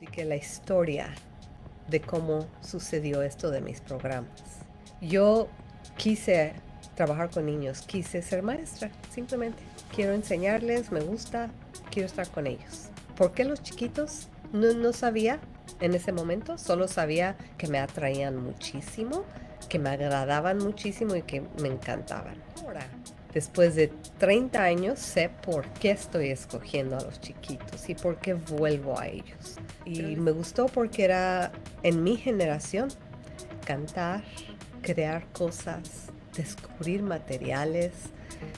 y que la historia de cómo sucedió esto de mis programas. Yo quise trabajar con niños, quise ser maestra, simplemente. Quiero enseñarles, me gusta, quiero estar con ellos. ¿Por qué los chiquitos? No sabía en ese momento, solo sabía que me atraían muchísimo, que me agradaban muchísimo y que me encantaban. Ahora, después de 30 años, sé por qué estoy escogiendo a los chiquitos y por qué vuelvo a ellos. Y me gustó porque era en mi generación cantar, crear cosas, descubrir materiales,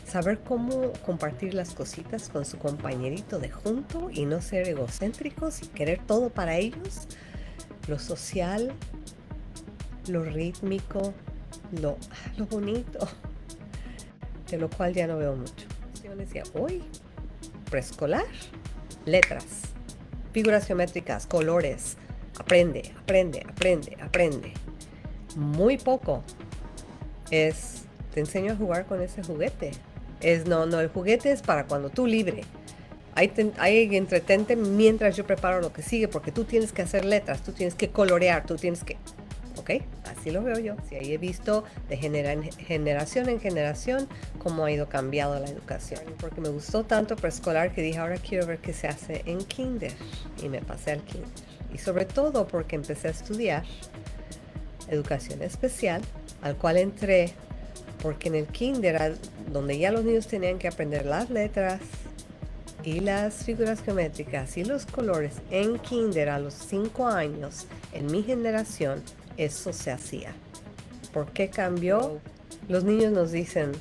saber cómo compartir las cositas con su compañerito de junto y no ser egocéntricos y querer todo para ellos. Lo social, lo rítmico, lo bonito, de lo cual ya no veo mucho. Yo decía, hoy, preescolar, letras, figuras geométricas, colores, aprende, aprende, aprende, aprende. Muy poco es, te enseño a jugar con ese juguete. No, el juguete es para cuando tú libre. Ahí entretente mientras yo preparo lo que sigue, porque tú tienes que hacer letras, tú tienes que colorear, tú tienes que... ¿Ok? Así lo veo yo. Sí, ahí he visto de generación en generación cómo ha ido cambiando la educación. Porque me gustó tanto preescolar que dije, ahora quiero ver qué se hace en kinder. Y me pasé al kinder. Y sobre todo porque empecé a estudiar educación especial, al cual entré porque en el kinder, donde ya los niños tenían que aprender las letras y las figuras geométricas y los colores, en kinder a los 5 años, en mi generación, eso se hacía. ¿Por qué cambió? Los niños nos dicen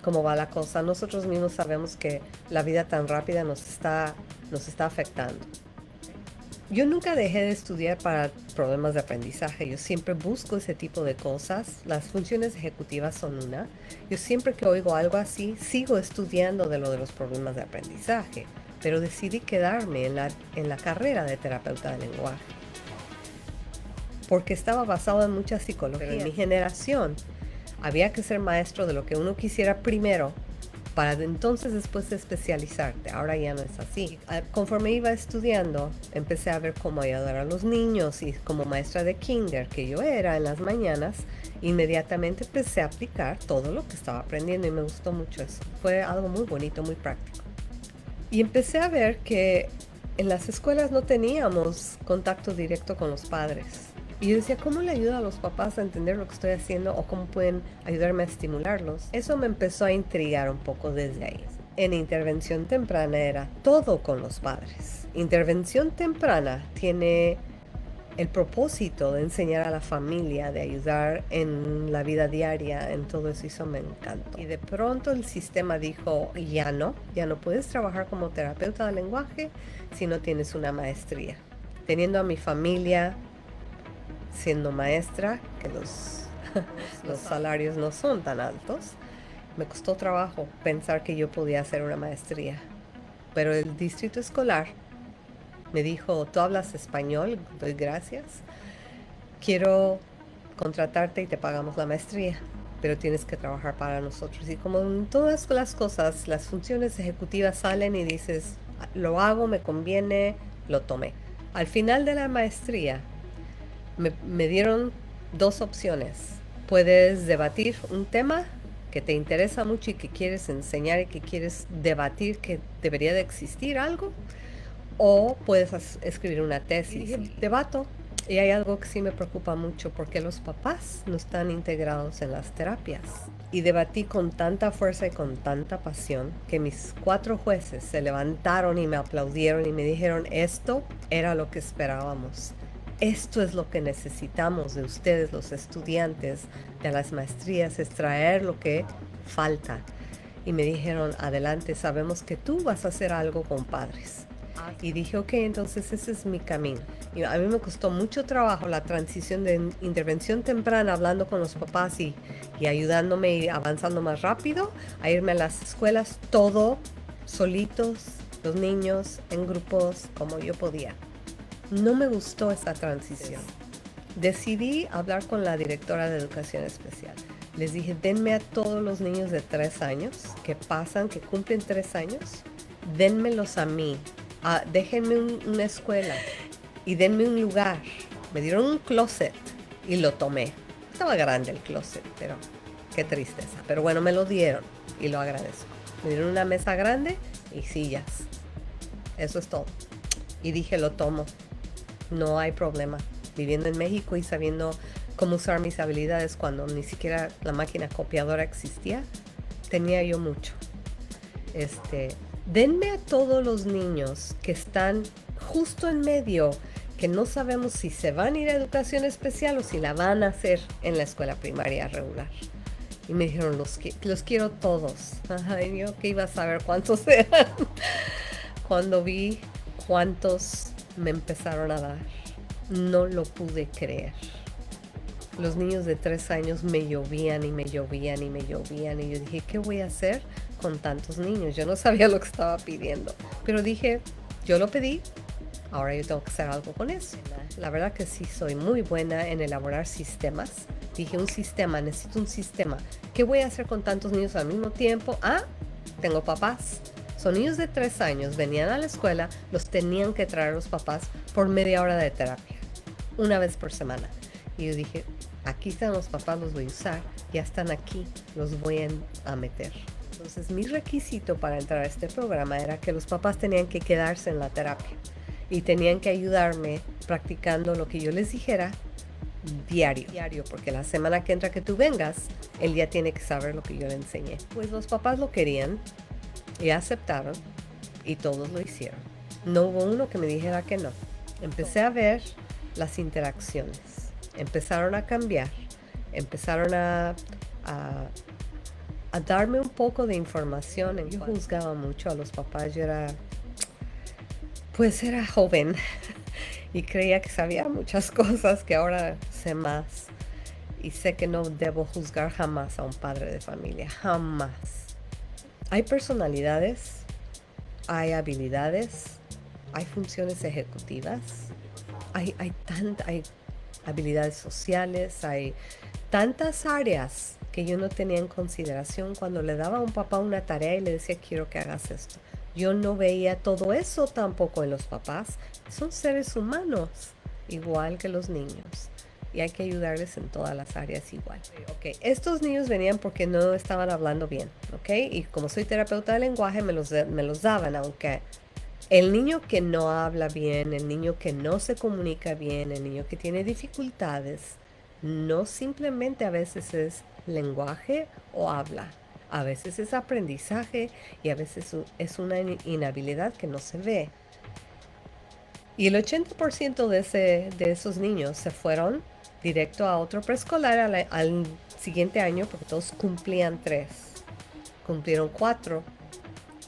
cómo va la cosa. Nosotros mismos sabemos que la vida tan rápida nos está afectando. Yo nunca dejé de estudiar para problemas de aprendizaje. Yo siempre busco ese tipo de cosas. Las funciones ejecutivas son una. Yo siempre que oigo algo así, sigo estudiando de los problemas de aprendizaje. Pero decidí quedarme en la carrera de terapeuta de lenguaje. Porque estaba basado en mucha psicología. Pero en mi generación había que ser maestro de lo que uno quisiera primero, para entonces después de especializarte. Ahora ya no es así. Conforme iba estudiando, empecé a ver cómo ayudar a los niños y como maestra de kinder que yo era en las mañanas, inmediatamente empecé a aplicar todo lo que estaba aprendiendo y me gustó mucho eso. Fue algo muy bonito, muy práctico. Y empecé a ver que en las escuelas no teníamos contacto directo con los padres. Y yo decía, ¿cómo le ayudo a los papás a entender lo que estoy haciendo o cómo pueden ayudarme a estimularlos? Eso me empezó a intrigar un poco desde ahí. En intervención temprana era todo con los padres. Intervención temprana tiene el propósito de enseñar a la familia, de ayudar en la vida diaria, en todo eso, eso me encantó. Y de pronto el sistema dijo, ya no puedes trabajar como terapeuta de lenguaje si no tienes una maestría. Teniendo a mi familia siendo maestra, que los salarios no son tan altos, me costó trabajo pensar que yo podía hacer una maestría. Pero el distrito escolar me dijo, tú hablas español, doy gracias, quiero contratarte y te pagamos la maestría, pero tienes que trabajar para nosotros. Y como en todas las cosas, las funciones ejecutivas salen y dices, lo hago, me conviene, lo tomé. Al final de la maestría, me dieron dos opciones. Puedes debatir un tema que te interesa mucho y que quieres enseñar y que quieres debatir que debería de existir algo, o puedes escribir una tesis. Y debato. Y hay algo que sí me preocupa mucho porque los papás no están integrados en las terapias. Y debatí con tanta fuerza y con tanta pasión que mis 4 jueces se levantaron y me aplaudieron y me dijeron, esto era lo que esperábamos. Esto es lo que necesitamos de ustedes, los estudiantes de las maestrías, es traer lo que falta. Y me dijeron, adelante, sabemos que tú vas a hacer algo con padres. Y dije, ok, entonces ese es mi camino. Y a mí me costó mucho trabajo la transición de intervención temprana, hablando con los papás y ayudándome y avanzando más rápido, a irme a las escuelas, todo solitos, los niños en grupos, como yo podía. No me gustó esa transición. Decidí hablar con la directora de educación especial. Les dije, denme a todos los niños de 3 años que pasan, que cumplen 3 años, denmelos a mí. Déjenme una escuela y denme un lugar. Me dieron un closet y lo tomé. Estaba grande el closet, pero qué tristeza. Pero bueno, me lo dieron y lo agradezco. Me dieron una mesa grande y sillas. Eso es todo. Y dije, lo tomo. No hay problema. Viviendo en México y sabiendo cómo usar mis habilidades cuando ni siquiera la máquina copiadora existía, tenía yo mucho. Denme a todos los niños que están justo en medio, que no sabemos si se van a ir a educación especial o si la van a hacer en la escuela primaria regular. Y me dijeron, los quiero todos. Ay, yo que iba a saber cuántos eran. Cuando vi cuántos me empezaron a dar, no lo pude creer. Los niños de 3 años me llovían y me llovían y me llovían. Y yo dije, ¿qué voy a hacer con tantos niños? Yo no sabía lo que estaba pidiendo. Pero dije, yo lo pedí, ahora yo tengo que hacer algo con eso. La verdad que sí, soy muy buena en elaborar sistemas. Dije, necesito un sistema. ¿Qué voy a hacer con tantos niños al mismo tiempo? Tengo papás. Son niños de 3 años, venían a la escuela, los tenían que traer los papás por media hora de terapia, una vez por semana. Y yo dije, aquí están los papás, los voy a usar, ya están aquí, los voy a meter. Entonces mi requisito para entrar a este programa era que los papás tenían que quedarse en la terapia y tenían que ayudarme practicando lo que yo les dijera diario, porque la semana que entra que tú vengas, él ya tiene que saber lo que yo le enseñé. Pues los papás lo querían y aceptaron y todos lo hicieron. No hubo uno que me dijera que no. Empecé a ver las interacciones, empezaron a cambiar, empezaron a darme un poco de información. Yo juzgaba mucho a los papás, yo era joven y creía que sabía muchas cosas que ahora sé más, y sé que no debo juzgar jamás a un padre de familia, jamás. Hay personalidades, hay habilidades, hay funciones ejecutivas, hay habilidades sociales, hay tantas áreas que yo no tenía en consideración cuando le daba a un papá una tarea y le decía, quiero que hagas esto. Yo no veía todo eso tampoco en los papás. Son seres humanos, igual que los niños. Y hay que ayudarles en todas las áreas igual. Ok, estos niños venían porque no estaban hablando bien, ¿ok? Y como soy terapeuta de lenguaje, me los daban, aunque el niño que no habla bien, el niño que no se comunica bien, el niño que tiene dificultades, no simplemente a veces es lenguaje o habla. A veces es aprendizaje y a veces es una inhabilidad que no se ve. Y el 80% de esos niños se fueron directo a otro preescolar al siguiente año, porque todos cumplían 3. Cumplieron 4.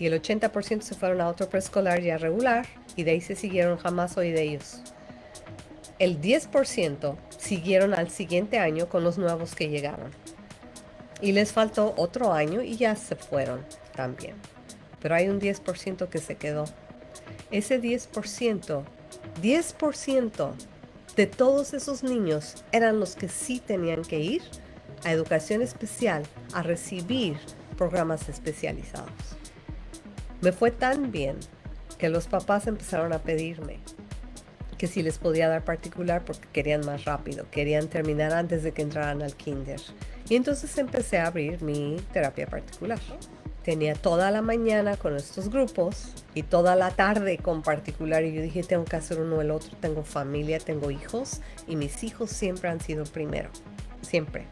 Y el 80% se fueron a otro preescolar ya regular y de ahí se siguieron, jamás oí de ellos. El 10% siguieron al siguiente año con los nuevos que llegaron. Y les faltó otro año y ya se fueron también. Pero hay un 10% que se quedó. Ese 10% de todos esos niños eran los que sí tenían que ir a educación especial a recibir programas especializados. Me fue tan bien que los papás empezaron a pedirme que si les podía dar particular porque querían más rápido, querían terminar antes de que entraran al kinder. Y entonces empecé a abrir mi terapia particular. Tenía toda la mañana con estos grupos y toda la tarde con particular, y yo dije, tengo que hacer uno o el otro. Tengo familia, tengo hijos, y mis hijos siempre han sido primero, siempre.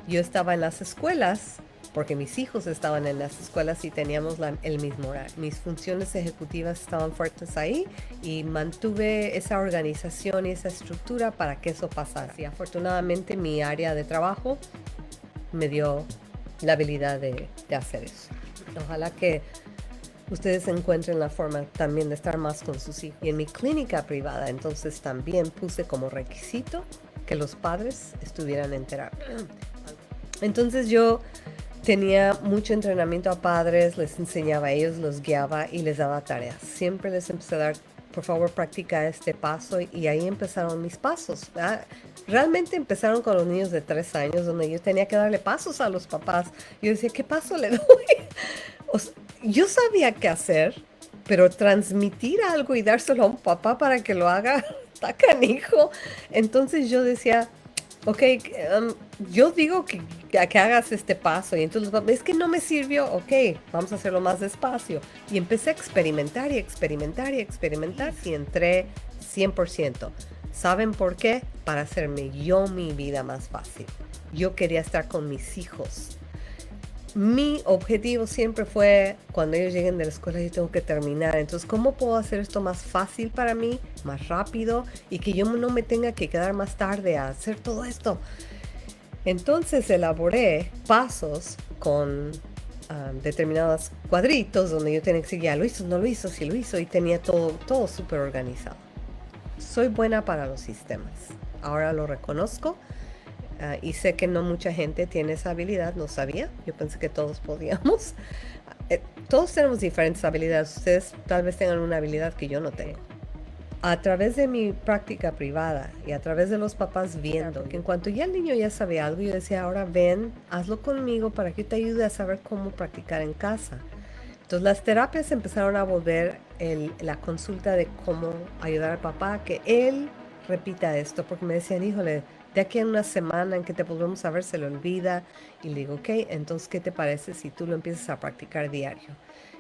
Yo estaba en las escuelas porque mis hijos estaban en las escuelas y teníamos el mismo horario. Mis funciones ejecutivas estaban fuertes ahí y mantuve esa organización y esa estructura para que eso pasara. Y afortunadamente mi área de trabajo me dio la habilidad de hacer eso. Ojalá que ustedes encuentren la forma también de estar más con sus hijos. Y en mi clínica privada, entonces también puse como requisito que los padres estuvieran en terapia. Entonces yo tenía mucho entrenamiento a padres, les enseñaba a ellos, los guiaba y les daba tareas. Siempre les empecé a dar, por favor, practica este paso, y ahí empezaron mis pasos. Realmente empezaron con los niños de 3 años, donde yo tenía que darle pasos a los papás. Yo decía, ¿qué paso le doy? Yo sabía qué hacer, pero transmitir algo y dárselo a un papá para que lo haga, está canijo. Entonces yo decía, ok, yo digo que hagas este paso. Y entonces, es que no me sirvió, ok, vamos a hacerlo más despacio. Y empecé a experimentar y experimentar y experimentar y entré 100%. ¿Saben por qué? Para hacerme yo mi vida más fácil. Yo quería estar con mis hijos. Mi objetivo siempre fue, cuando ellos lleguen de la escuela, yo tengo que terminar. Entonces, ¿cómo puedo hacer esto más fácil para mí, más rápido, y que yo no me tenga que quedar más tarde a hacer todo esto? Entonces, elaboré pasos con determinados cuadritos donde yo tenía que decir, ya lo hizo, no lo hizo, sí lo hizo, y tenía todo súper organizado. Soy buena para los sistemas. Ahora lo reconozco. Y sé que no mucha gente tiene esa habilidad, no sabía, yo pensé que todos podíamos. Todos tenemos diferentes habilidades, ustedes tal vez tengan una habilidad que yo no tengo. A través de mi práctica privada y a través de los papás viendo, que en cuanto ya el niño ya sabe algo, yo decía, ahora ven, hazlo conmigo para que yo te ayude a saber cómo practicar en casa. Entonces las terapias empezaron a volver la consulta de cómo ayudar al papá a que él repita esto, porque me decían, híjole, de aquí a una semana en que te volvemos a ver se le olvida. Y le digo, ok, entonces, ¿qué te parece si tú lo empiezas a practicar diario?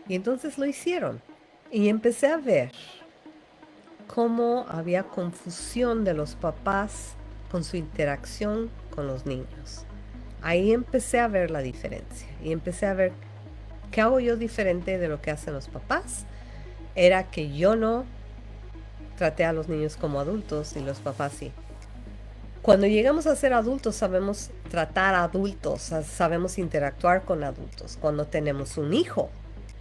Y entonces lo hicieron. Y empecé a ver cómo había confusión de los papás con su interacción con los niños. Ahí empecé a ver la diferencia. Y empecé a ver qué hago yo diferente de lo que hacen los papás. Era que yo no traté a los niños como adultos y los papás sí. Cuando llegamos a ser adultos sabemos tratar a adultos, sabemos interactuar con adultos. Cuando tenemos un hijo,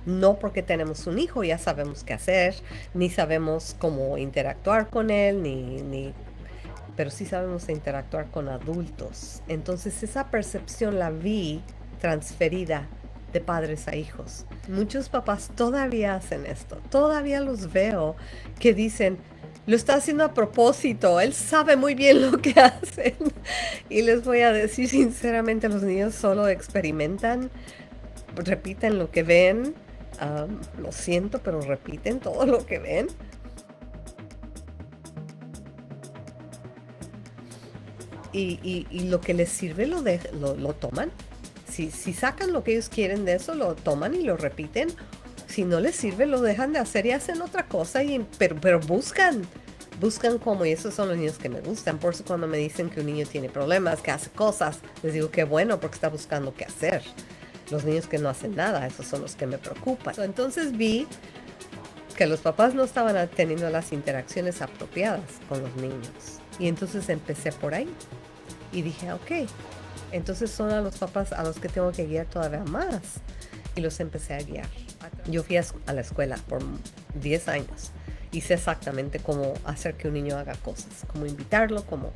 no porque tenemos un hijo ya sabemos qué hacer, ni sabemos cómo interactuar con él, pero sí sabemos interactuar con adultos. Entonces esa percepción la vi transferida de padres a hijos. Muchos papás todavía hacen esto, todavía los veo que dicen, lo está haciendo a propósito, él sabe muy bien lo que hacen. Y les voy a decir sinceramente, los niños solo experimentan, repiten lo que ven. Lo siento, pero repiten todo lo que ven. Y lo que les sirve lo toman. Si sacan lo que ellos quieren de eso, lo toman y lo repiten. Si no les sirve, lo dejan de hacer y hacen otra cosa, pero buscan cómo, y esos son los niños que me gustan. Por eso cuando me dicen que un niño tiene problemas, que hace cosas, les digo que bueno, porque está buscando qué hacer. Los niños que no hacen nada, esos son los que me preocupan. Entonces vi que los papás no estaban teniendo las interacciones apropiadas con los niños. Y entonces empecé por ahí. Y dije, ok, entonces son a los papás a los que tengo que guiar todavía más. Y los empecé a guiar. Yo fui a la escuela por 10 años y sé exactamente cómo hacer que un niño haga cosas, cómo invitarlo, cómo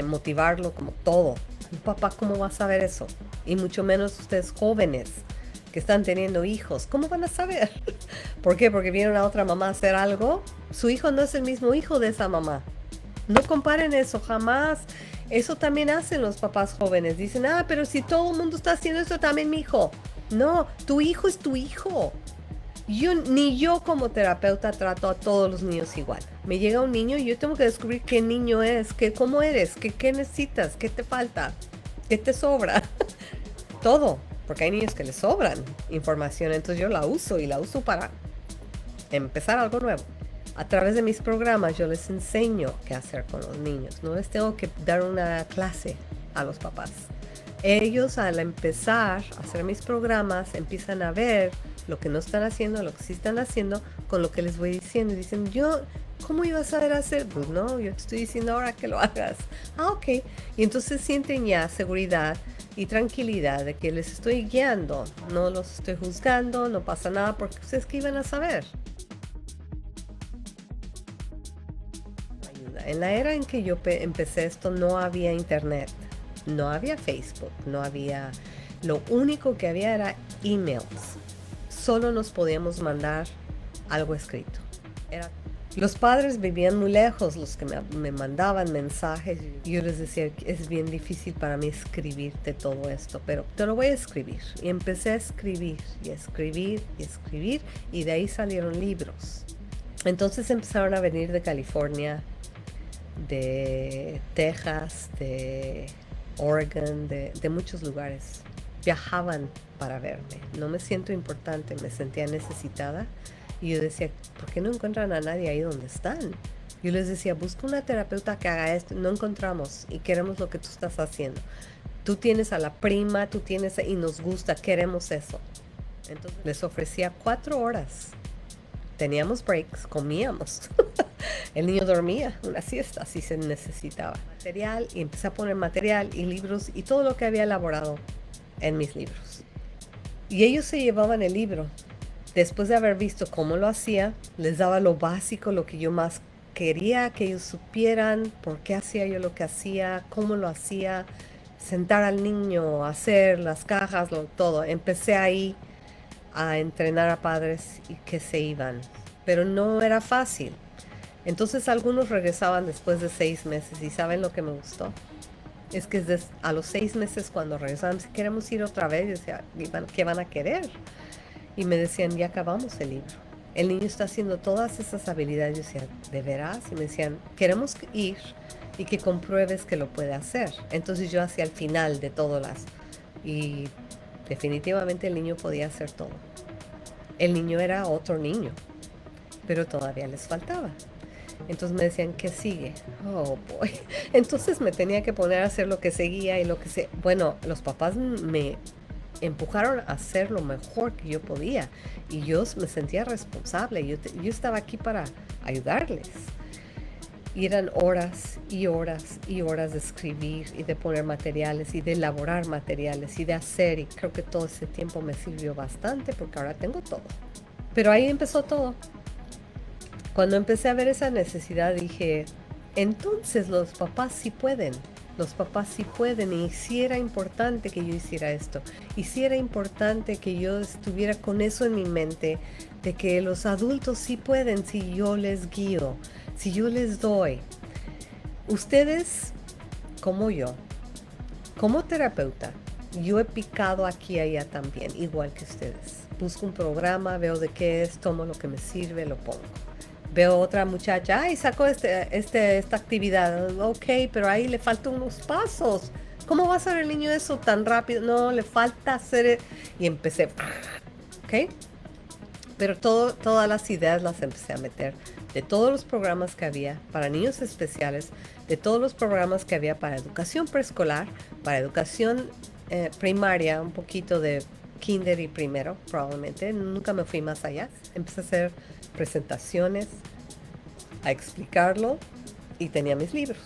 motivarlo, como todo. Un papá, ¿cómo va a saber eso? Y mucho menos ustedes jóvenes que están teniendo hijos, ¿cómo van a saber? ¿Por qué? Porque vieron a otra mamá hacer algo. Su hijo no es el mismo hijo de esa mamá. No comparen eso, jamás. Eso también hacen los papás jóvenes. Dicen, pero si todo el mundo está haciendo eso, también mi hijo. No, tu hijo es tu hijo. Ni yo como terapeuta trato a todos los niños igual. Me llega un niño y yo tengo que descubrir qué niño es, cómo eres, qué necesitas, qué te falta, qué te sobra. Todo, porque hay niños que les sobran información, entonces yo la uso para empezar algo nuevo. A través de mis programas yo les enseño qué hacer con los niños. No les tengo que dar una clase a los papás. Ellos al empezar a hacer mis programas empiezan a ver lo que no están haciendo, lo que sí están haciendo con lo que les voy diciendo. Y dicen, ¿cómo iba a saber hacer? Pues no, yo te estoy diciendo ahora que lo hagas. Ok. Y entonces sienten ya seguridad y tranquilidad de que les estoy guiando. No los estoy juzgando, no pasa nada porque ustedes que iban a saber. En la era en que yo empecé esto no había internet, no había Facebook, lo único que había era emails. Solo nos podíamos mandar algo escrito. Los padres vivían muy lejos, los que me mandaban mensajes. Y yo les decía, es bien difícil para mí escribirte todo esto, pero te lo voy a escribir. Y empecé a escribir y a escribir y a escribir, y de ahí salieron libros. Entonces empezaron a venir de California, de Texas, de Oregon, de muchos lugares. Viajaban para verme. No me siento importante, me sentía necesitada. Y yo decía, ¿por qué no encuentran a nadie ahí donde están? Yo les decía, busca una terapeuta que haga esto. No encontramos y queremos lo que tú estás haciendo. Tú tienes a la prima, tú tienes y nos gusta, queremos eso. Entonces les ofrecía 4 horas. Teníamos breaks, comíamos. El niño dormía una siesta, si se necesitaba. Material, y empecé a poner material y libros y todo lo que había elaborado en mis libros. Y ellos se llevaban el libro. Después de haber visto cómo lo hacía, les daba lo básico, lo que yo más quería que ellos supieran, por qué hacía yo lo que hacía, cómo lo hacía, sentar al niño, hacer las cajas, todo. Empecé ahí a entrenar a padres y que se iban, pero no era fácil. Entonces algunos regresaban después de 6 meses y ¿saben lo que me gustó? Es que a los 6 meses cuando regresaban, si queremos ir otra vez, yo decía, ¿qué van a querer? Y me decían, ya acabamos el libro. El niño está haciendo todas esas habilidades. Yo decía, ¿de veras? Y me decían, queremos ir y que compruebes que lo puede hacer. Entonces yo hacía el final de todas y definitivamente el niño podía hacer todo. El niño era otro niño, pero todavía les faltaba. Entonces me decían, ¿qué sigue? Oh, boy. Entonces me tenía que poner a hacer lo que seguía y lo que se... Bueno, los papás me empujaron a hacer lo mejor que yo podía y yo me sentía responsable. Yo estaba aquí para ayudarles. Y eran horas y horas y horas de escribir y de poner materiales y de elaborar materiales y de hacer, y creo que todo ese tiempo me sirvió bastante porque ahora tengo todo. Pero ahí empezó todo. Cuando empecé a ver esa necesidad dije, entonces los papás sí pueden. Los papás sí pueden, y sí era importante que yo hiciera esto. Y sí era importante que yo estuviera con eso en mi mente, de que los adultos sí pueden si yo les guío, si yo les doy. Ustedes, como yo, como terapeuta, yo he picado aquí y allá también, igual que ustedes. Busco un programa, veo de qué es, tomo lo que me sirve, lo pongo. Veo otra muchacha, ay, sacó esta actividad, ok, pero ahí le faltan unos pasos. ¿Cómo va a hacer el niño eso tan rápido? No, le falta hacer... Y empecé, ok. Pero todas las ideas las empecé a meter. De todos los programas que había para niños especiales, de todos los programas que había para educación preescolar, para educación primaria, un poquito de kinder y primero, probablemente. Nunca me fui más allá. Empecé a hacer presentaciones, a explicarlo, y tenía mis libros.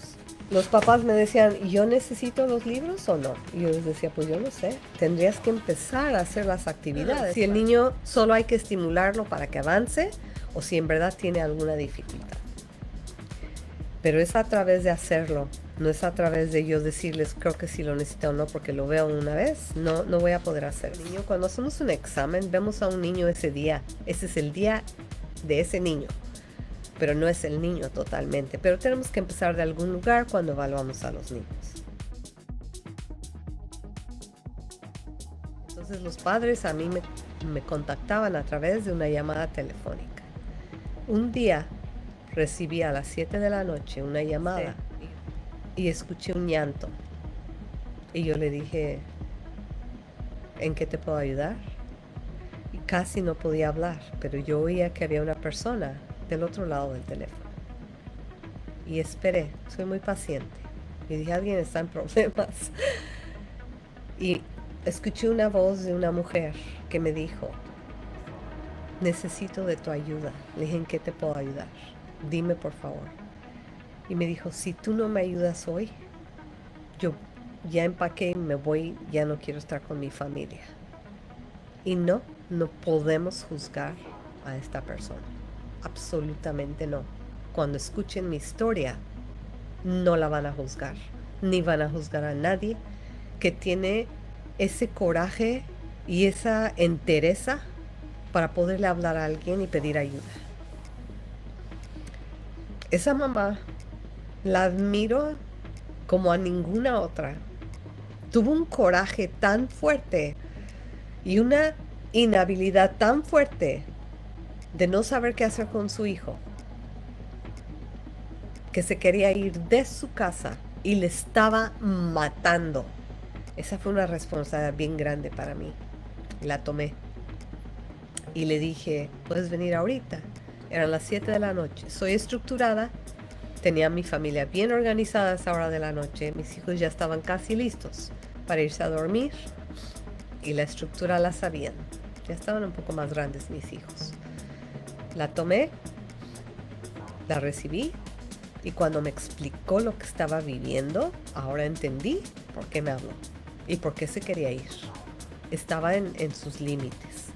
Los papás me decían, ¿yo necesito los libros o no? Y yo les decía, pues yo no sé, tendrías que empezar a hacer las actividades. Si el niño solo hay que estimularlo para que avance, o si en verdad tiene alguna dificultad. Pero es a través de hacerlo, no es a través de yo decirles, creo que sí lo necesito o no, porque lo veo una vez, no voy a poder hacerlo. Niño, cuando hacemos un examen, vemos a un niño ese día, ese es el día de ese niño, pero no es el niño totalmente. Pero tenemos que empezar de algún lugar cuando evaluamos a los niños. Entonces los padres a mí me contactaban a través de una llamada telefónica. Un día recibí a las 7 de la noche una llamada, sí, y escuché un llanto. Y yo le dije, ¿en qué te puedo ayudar? Y casi no podía hablar, pero yo oía que había una persona del otro lado del teléfono. Y esperé, soy muy paciente. Y dije, alguien está en problemas. Y escuché una voz de una mujer que me dijo, necesito de tu ayuda. Le dije, ¿en qué te puedo ayudar? Dime, por favor. Y me dijo, si tú no me ayudas hoy, yo ya empaqué y me voy, ya no quiero estar con mi familia. Y no podemos juzgar a esta persona. Absolutamente no. Cuando escuchen mi historia, no la van a juzgar, ni van a juzgar a nadie que tiene ese coraje y esa entereza para poderle hablar a alguien y pedir ayuda. Esa mamá la admiro como a ninguna otra. Tuvo un coraje tan fuerte y una inhabilidad tan fuerte de no saber qué hacer con su hijo, que se quería ir de su casa y le estaba matando. Esa fue una responsabilidad bien grande para mí. La tomé y le dije, puedes venir ahorita. Eran las 7 de la noche. Soy estructurada. Tenía mi familia bien organizada a esa hora de la noche. Mis hijos ya estaban casi listos para irse a dormir. Y la estructura la sabían. Ya estaban un poco más grandes mis hijos. La tomé, la recibí. Y cuando me explicó lo que estaba viviendo, ahora entendí por qué me habló y por qué se quería ir. Estaba en sus límites.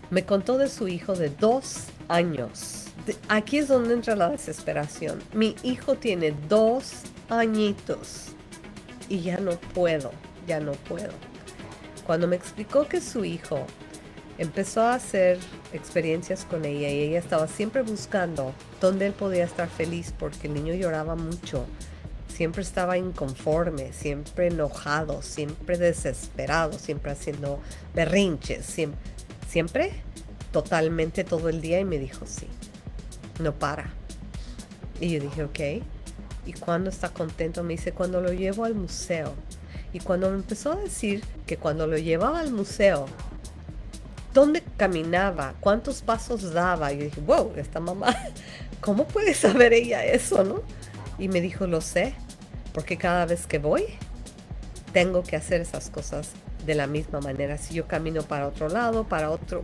Me contó de su hijo de 2 años. Aquí es donde entra la desesperación. Mi hijo tiene 2 añitos y ya no puedo. Cuando me explicó que su hijo empezó a hacer experiencias con ella y ella estaba siempre buscando dónde él podía estar feliz porque el niño lloraba mucho, siempre estaba inconforme, siempre enojado, siempre desesperado, siempre haciendo berrinches, siempre totalmente todo el día, y me dijo sí, no para. Y yo dije ok. ¿Y cuándo está contento? Me dice cuando lo llevo al museo. Y cuando me empezó a decir que cuando lo llevaba al museo, dónde caminaba, cuántos pasos daba, yo dije, wow, esta mamá, ¿cómo puede saber ella eso, no? Y me dijo, lo sé, porque cada vez que voy, tengo que hacer esas cosas de la misma manera. Si yo camino para otro lado, para otro,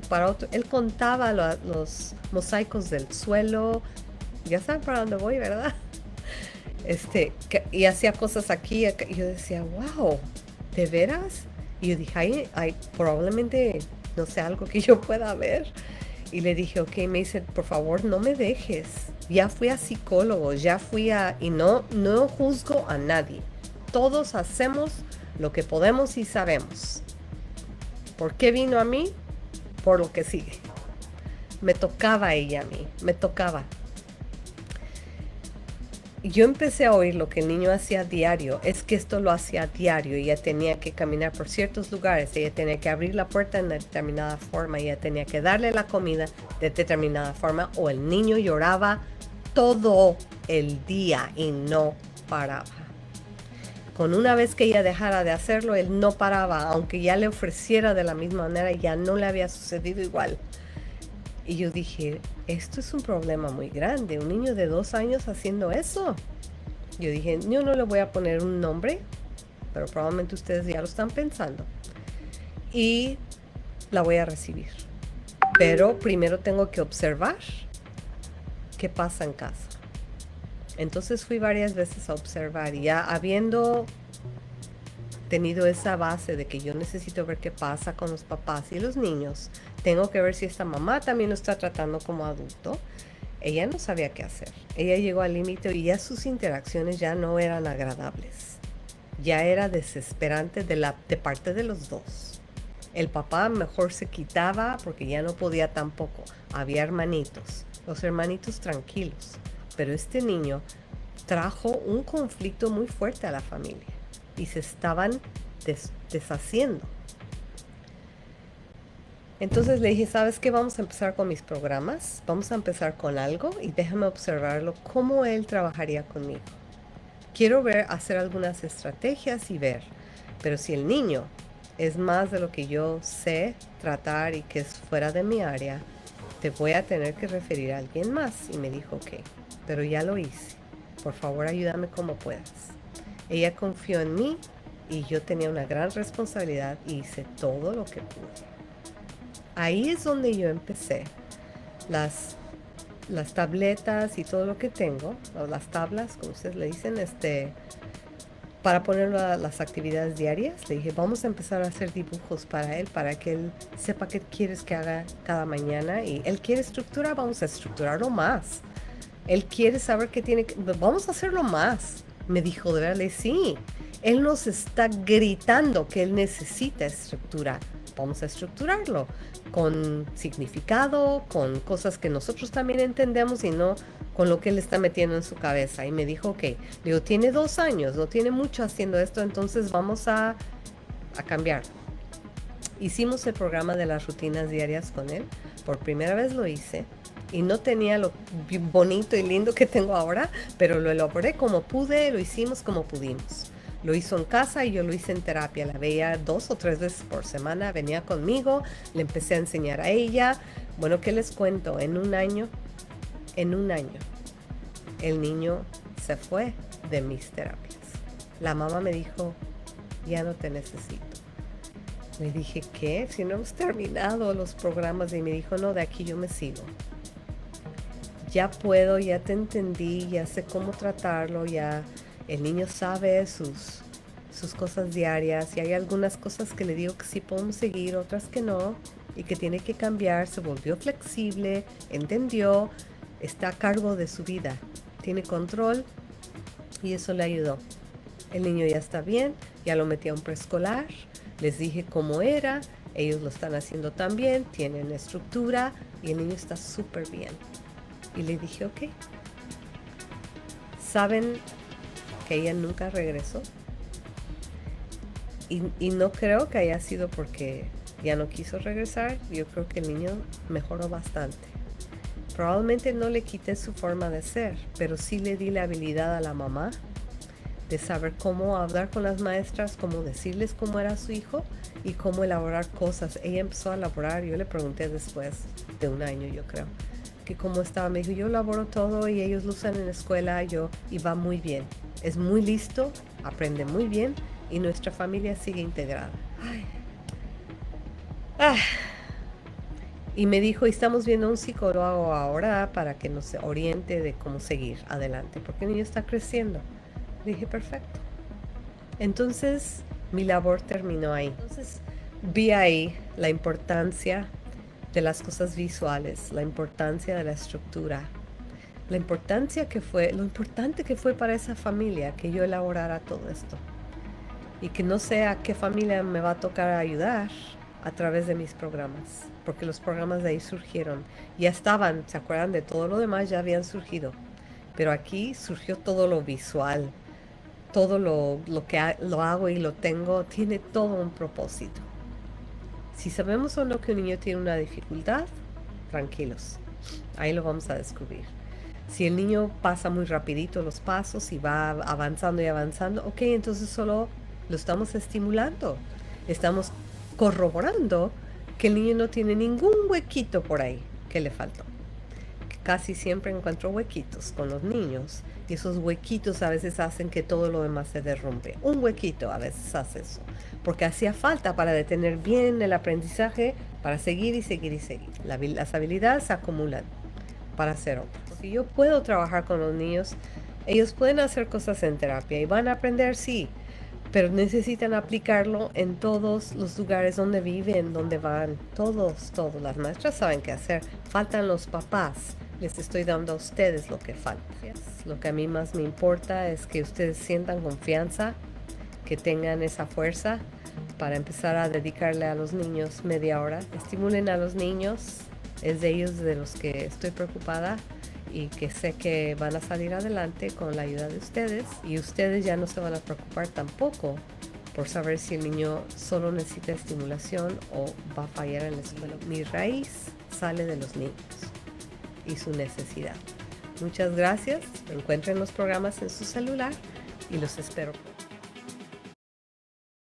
él contaba los mosaicos del suelo, ya saben para dónde voy, ¿verdad? Y hacía cosas aquí, acá, y yo decía, wow, ¿de veras? Y yo dije, ay, probablemente, no sé, algo que yo pueda ver. Y le dije, ok, me dice, por favor, no me dejes. Ya fui a psicólogos, y no juzgo a nadie. Todos hacemos lo que podemos y sabemos. ¿Por qué vino a mí? Por lo que sigue. Me tocaba ella a mí, me tocaba. Yo empecé a oír lo que el niño hacía diario. Es que esto lo hacía diario. Ella tenía que caminar por ciertos lugares. Ella tenía que abrir la puerta en determinada forma. Ella tenía que darle la comida de determinada forma. O el niño lloraba todo el día y no paraba. Con una vez que ella dejara de hacerlo, él no paraba. Aunque ya le ofreciera de la misma manera, ya no le había sucedido igual. Y yo dije, esto es un problema muy grande, un niño de 2 años haciendo eso. Yo dije, yo no le voy a poner un nombre, pero probablemente ustedes ya lo están pensando. Y la voy a recibir. Pero primero tengo que observar qué pasa en casa. Entonces fui varias veces a observar y ya habiendo tenido esa base de que yo necesito ver qué pasa con los papás y los niños, tengo que ver si esta mamá también lo está tratando como adulto. Ella no sabía qué hacer. Ella llegó al límite y ya sus interacciones ya no eran agradables. Ya era desesperante de parte de los dos. El papá mejor se quitaba porque ya no podía tampoco. Había hermanitos, los hermanitos tranquilos. Pero este niño trajo un conflicto muy fuerte a la familia y se estaban deshaciendo. Entonces le dije, ¿sabes qué? Vamos a empezar con mis programas, vamos a empezar con algo y déjame observarlo, cómo él trabajaría conmigo. Quiero hacer algunas estrategias y ver, pero si el niño es más de lo que yo sé tratar y que es fuera de mi área, te voy a tener que referir a alguien más. Y me dijo, ok, pero ya lo hice, por favor ayúdame como puedas. Ella confió en mí y yo tenía una gran responsabilidad y hice todo lo que pude. Ahí es donde yo empecé. Las tabletas y todo lo que tengo, o las tablas, como ustedes le dicen, para poner las actividades diarias, le dije, vamos a empezar a hacer dibujos para él, para que él sepa qué quieres que haga cada mañana. Y él quiere estructurar, vamos a estructurarlo más. Él quiere saber qué tiene que, vamos a hacerlo más. Me dijo, de verdad, sí. Él nos está gritando que él necesita estructura. Vamos a estructurarlo con significado, con cosas que nosotros también entendemos y no con lo que él está metiendo en su cabeza. Y me dijo, ok, le digo, tiene 2 años, no tiene mucho haciendo esto, entonces vamos a cambiar. Hicimos el programa de las rutinas diarias con él. Por primera vez lo hice. Y no tenía lo bonito y lindo que tengo ahora, pero lo elaboré como pude, lo hicimos como pudimos. Lo hizo en casa y yo lo hice en terapia. La veía 2 o 3 veces por semana, venía conmigo, le empecé a enseñar a ella. Bueno, ¿qué les cuento? En un año, el niño se fue de mis terapias. La mamá me dijo, ya no te necesito. Le dije, ¿qué? Si no hemos terminado los programas. Y me dijo, no, de aquí yo me sigo. Ya puedo, ya te entendí, ya sé cómo tratarlo, ya el niño sabe sus cosas diarias y hay algunas cosas que le digo que sí podemos seguir, otras que no y que tiene que cambiar. Se volvió flexible, entendió, está a cargo de su vida, tiene control y eso le ayudó. El niño ya está bien, ya lo metí a un preescolar, les dije cómo era, ellos lo están haciendo también, tienen estructura y el niño está súper bien. Y le dije, ok. ¿Saben que ella nunca regresó? Y no creo que haya sido porque ya no quiso regresar. Yo creo que el niño mejoró bastante. Probablemente no le quité su forma de ser, pero sí le di la habilidad a la mamá de saber cómo hablar con las maestras, cómo decirles cómo era su hijo y cómo elaborar cosas. Ella empezó a elaborar, yo le pregunté después de 1 año, yo creo, que cómo estaba. Me dijo, yo elaboro todo y ellos lo usan en la escuela, y va muy bien. Es muy listo, aprende muy bien y nuestra familia sigue integrada. Y me dijo, estamos viendo un psicólogo ahora para que nos oriente de cómo seguir adelante, porque el niño está creciendo. Le dije, perfecto. Entonces, mi labor terminó ahí. Entonces, vi ahí la importancia de las cosas visuales, la importancia de la estructura, lo importante que fue para esa familia que yo elaborara todo esto. Y que no sé a qué familia me va a tocar ayudar a través de mis programas, porque los programas de ahí surgieron. Ya estaban, ¿se acuerdan? De todo lo demás ya habían surgido. Pero aquí surgió todo lo visual, todo lo que lo hago y lo tengo, tiene todo un propósito. Si sabemos o no que un niño tiene una dificultad, tranquilos, ahí lo vamos a descubrir. Si el niño pasa muy rapidito los pasos y va avanzando y avanzando, ok, entonces solo lo estamos estimulando. Estamos corroborando que el niño no tiene ningún huequito por ahí que le faltó. Casi siempre encuentro huequitos con los niños y esos huequitos a veces hacen que todo lo demás se derrumbe. Un huequito a veces hace eso, porque hacía falta para detener bien el aprendizaje, para seguir y seguir y seguir. Las habilidades se acumulan para hacer otras. Porque yo puedo trabajar con los niños, ellos pueden hacer cosas en terapia y van a aprender, sí, pero necesitan aplicarlo en todos los lugares donde viven, donde van. Todos. Las maestras saben qué hacer. Faltan los papás. Les estoy dando a ustedes lo que falta. Lo que a mí más me importa es que ustedes sientan confianza, que tengan esa fuerza para empezar a dedicarle a los niños media hora. Estimulen a los niños. Es de ellos de los que estoy preocupada y que sé que van a salir adelante con la ayuda de ustedes. Y ustedes ya no se van a preocupar tampoco por saber si el niño solo necesita estimulación o va a fallar en la escuela. Mi raíz sale de los niños y su necesidad. Muchas gracias. Encuentren los programas en su celular y los espero.